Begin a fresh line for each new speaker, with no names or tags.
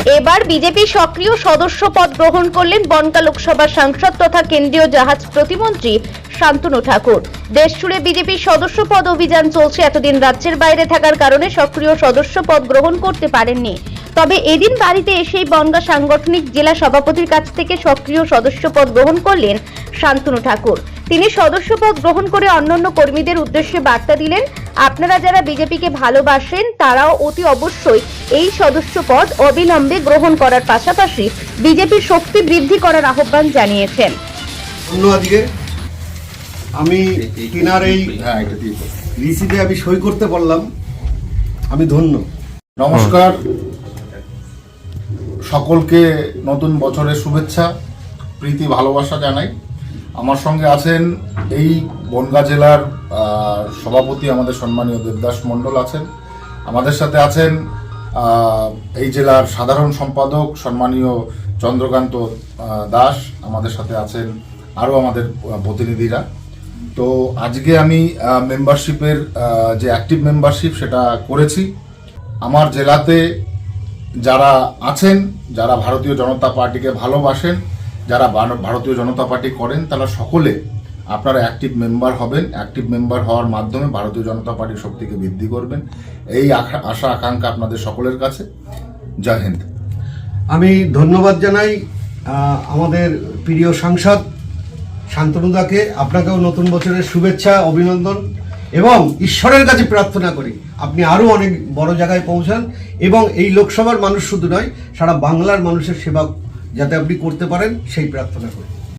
এবার বিজেপি সক্রিয় সদস্য পদ গ্রহণ করলেন বনগাঁ লোকসভা সাংসদ তথা কেন্দ্রীয় জাহাজ প্রতিমন্ত্রী শান্তনু ঠাকুর। দেশ জুড়ে বিজেপির সদস্য পদ অভিযান চলছে। এতদিন রাজ্যের বাইরে থাকার কারণে সক্রিয় সদস্য পদ গ্রহণ করতে পারেননি। তবে এদিন বাড়িতে এসেই বনগাঁ সাংগঠনিক জেলা সভাপতির কাছ থেকে সক্রিয় সদস্য পদ গ্রহণ করলেন শান্তনু ঠাকুর। তিনি সদস্য পদ গ্রহণ করে অন্যান্য কর্মীদের উদ্দেশ্যে বার্তা দিলেন, আপনারা যারা বিজেপিকে ভালোবাসেন তারাও অতি অবশ্যই এই সদস্য পদ অবিলম্বে গ্রহণ করার পাশাপাশি বিজেপির শক্তি বৃদ্ধি করার আহ্বান জানিয়েছেন।
আজকে আমি তিনার এই রিসিভে আমি সই করতে পারলাম, আমি ধন্য।
নমস্কার, সকলকে নতুন বছরের শুভেচ্ছা, প্রীতি, ভালোবাসা জানাই। আমার সঙ্গে আছেন এই বনগাঁ জেলার সভাপতি আমাদের সম্মানীয় দেবদাস মণ্ডল আছেন, আমাদের সাথে আছেন এই জেলার সাধারণ সম্পাদক সম্মানীয় চন্দ্রকান্ত দাস, আমাদের সাথে আছেন আরও আমাদের প্রতিনিধিরা। তো আজকে আমি মেম্বারশিপের যে অ্যাক্টিভ মেম্বারশিপ সেটা করেছি। আমার জেলাতে যারা আছেন, যারা ভারতীয় জনতা পার্টিকে ভালোবাসেন, যারা ভারতীয় জনতা পার্টি করেন, তারা সকলে আপনারা অ্যাক্টিভ মেম্বার হবেন। অ্যাক্টিভ মেম্বার হওয়ার মাধ্যমে ভারতীয় জনতা পার্টির শক্তিকে বৃদ্ধি করবেন, এই আশা আকাঙ্ক্ষা আপনাদের সকলের কাছে। জয় হিন্দ।
আমি ধন্যবাদ জানাই আমাদের প্রিয় সাংসদ শান্তনুদাকে। আপনাকেও নতুন বছরের শুভেচ্ছা, অভিনন্দন এবং ঈশ্বরের কাছে প্রার্থনা করি আপনি আরও অনেক বড় জায়গায় পৌঁছান এবং এই লোকসভার মানুষ শুধু নয়, সারা বাংলার মানুষের সেবা যাতে আপনি করতে পারেন সেই প্রার্থনা করি।